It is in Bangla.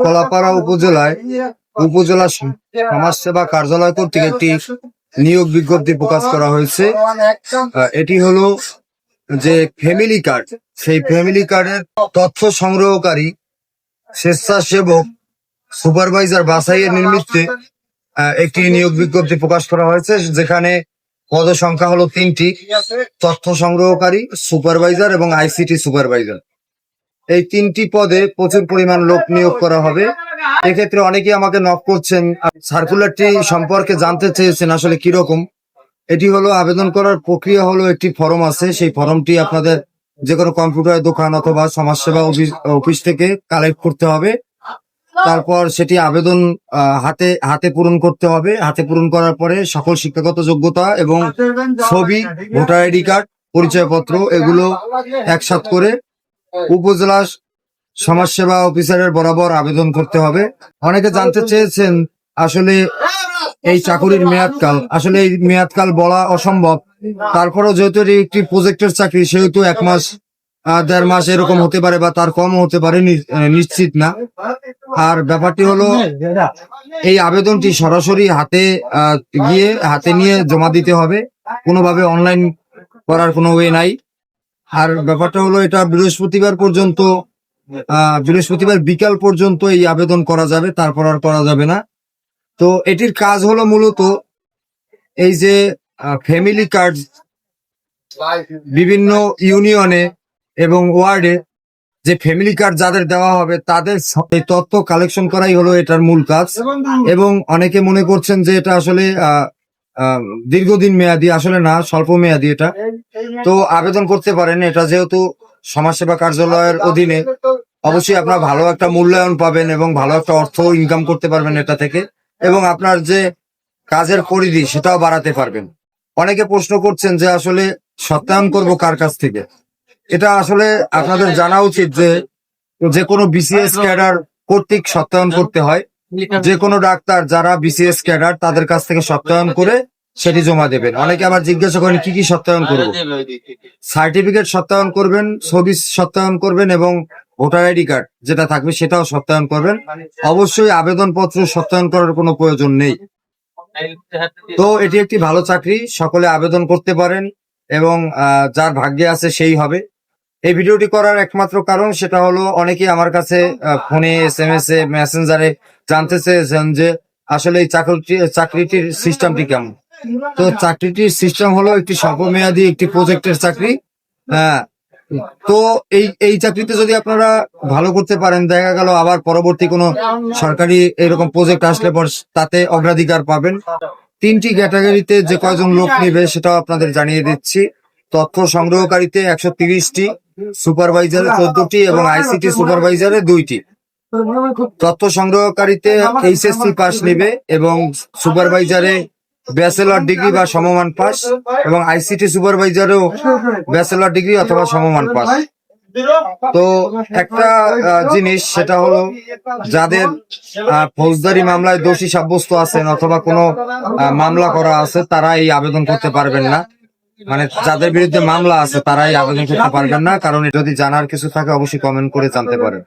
কলাপাড়া উপজেলায় উপজেলা সমাজসেবা কার্যালয় কর্তৃক একটি নিয়োগ বিজ্ঞপ্তি প্রকাশ করা হয়েছে। এটি হলো যে ফ্যামিলি কার্ড, সেই ফ্যামিলি কার্ডের তথ্য সংগ্রহকারী স্বেচ্ছাসেবক সুপারভাইজার বাছাইয়ের নিমিত্তে একটি নিয়োগ বিজ্ঞপ্তি প্রকাশ করা হয়েছে, যেখানে পদ সংখ্যা হলো 3টি: তথ্য সংগ্রহকারী, সুপারভাইজার এবং আইসিটি সুপারভাইজার। এই 3টি পদে প্রচুর পরিমাণ লোক নিয়োগ করা হবে। এক্ষেত্রে অনেকেই আমাকে নক করছেন, সার্কুলারটি সম্পর্কে জানতে চেয়েছেন আসলে কিরকম। এটি হলো আবেদন করার প্রক্রিয়া হলো, একটি ফর্ম আছে, সেই ফর্মটি আপনাদের যে কোনো কম্পিউটার দোকান অথবা সমাজসেবা অফিস থেকে কালেক্ট করতে হবে। তারপর সেটি আবেদন হাতে পূরণ করতে হবে। হাতে পূরণ করার পরে সকল শিক্ষাগত যোগ্যতা এবং ছবি, ভোটার আইডি কার্ড, পরিচয়পত্র এগুলো একসাথ করে উপজেলা সমাজসেবা অফিসারের বরাবর আবেদন করতে হবে। অনেকে জানতে চেয়েছেন আসলে এই চাকুরির মেয়াদকাল, আসলে এই মেয়াদকাল বলা অসম্ভব। তারপরেও যেহেতু এটি একটি প্রজেক্টের চাকরি, সেহেতু 1 মাস 1.5 মাস এরকম হতে পারে বা তার কম হতে পারে, নিশ্চিত না। আর ব্যাপারটি হলো, এই আবেদনটি সরাসরি হাতে নিয়ে জমা দিতে হবে, কোনোভাবে অনলাইন করার কোনো ওয়ে নাই। আর ব্যাপারটা হলো, এটা বৃহস্পতিবার বিকাল পর্যন্ত এই আবেদন করা যাবে, তারপর আর করা যাবে না। তো এটির কাজ হলো মূলত এই যে ফ্যামিলি কার্ড বিভিন্ন ইউনিয়নে এবং ওয়ার্ডে যে ফ্যামিলি কার্ড যাদের দেওয়া হবে তাদের এই তথ্য কালেকশন করাই হলো এটার মূল কাজ। এবং অনেকে মনে করছেন যে এটা আসলে দীর্ঘদিন মেয়াদী, আসলে না, স্বল্প মেয়াদী এটা। তো আবেদন করতে পারেন। এটা যেহেতু সমাজসেবা কার্যালয়ের অধীনে, অবশ্যই আপনার ভালো একটা মূল্যায়ন পাবেন এবং ভালো একটা অর্থ ইনকাম করতে পারবেন এটা থেকে, এবং আপনার যে কাজের পরিধি সেটাও বাড়াতে পারবেন। অনেকে প্রশ্ন করছেন যে আসলে সত্যায়ন করব কার কাছ থেকে। এটা আসলে আপনাদের জানা উচিত যে কোনো বিসিএস ক্যাডার কর্তৃক সত্যায়ন করতে হয়। যে কোনো ডাক্তার যারা বিসিএস ক্যাডার, তাদের কাছ থেকে সত্যায়ন করে সেটি জমা দেবেন। অনেকে আবার জিজ্ঞাসা করেন কি কি সত্যায়ন করব। সার্টিফিকেট সত্যায়ন করবেন, ছবি সত্যায়ন করবেন এবং ভোটার আইডি কার্ড যেটা থাকবে সেটাও সত্যায়ন করবেন। অবশ্যই আবেদনপত্র সত্যায়ন করার কোনো প্রয়োজন নেই। তো এটি একটি ভালো চাকরি, সকলে আবেদন করতে পারেন এবং যার ভাগ্যে আছে সেই হবে। এই ভিডিওটি করার একমাত্র কারণ সেটা হলো, অনেকেই আমার কাছে ফোনে, SMS এ, মেসেঞ্জারে জানতে চেয়েছেন যে আসলে এই চাকরিটির সিস্টেমটি কেমন। তো চাকরিটির সিস্টেম হলো একটি স্বল্পমেয়াদী একটি প্রজেক্টের চাকরি। তো এই চাকরিতে যদি আপনারা ভালো করতে পারেন, দেখা গেল আবার পরবর্তী কোনো সরকারি এরকম প্রজেক্ট আসলে পর তাতে অগ্রাধিকার পাবেন। 3টি ক্যাটাগরিতে যে কয়জন লোক নেবে সেটাও আপনাদের জানিয়ে দিচ্ছি। তথ্য সংগ্রহকারীতে 130টি, সুপারভাইজারে 14টি এবং আইসিটি সুপারভাইজারে 2টি। তথ্য সংগ্রহকারীতে HSC পাস নেবে এবং সুপারভাইজারে ব্যাচেলর ডিগ্রি বা সমমান পাস, এবং আইসিটি সুপারভাইজারেও ব্যাচেলর ডিগ্রি অথবা সমমান পাস। তো একটা জিনিস সেটা হলো, যাদের ফৌজদারি মামলায় দোষী সাব্যস্ত আছেন অথবা কোনো মামলা করা আছে, তারা এই আবেদন করতে পারবেন না। মানে যাদের বিরুদ্ধে মামলা আছে তারাই আবেদন করতে পারবেন না। কারণ যদি জানার কিছু থাকে অবশ্যই কমেন্ট করে জানতে পারেন।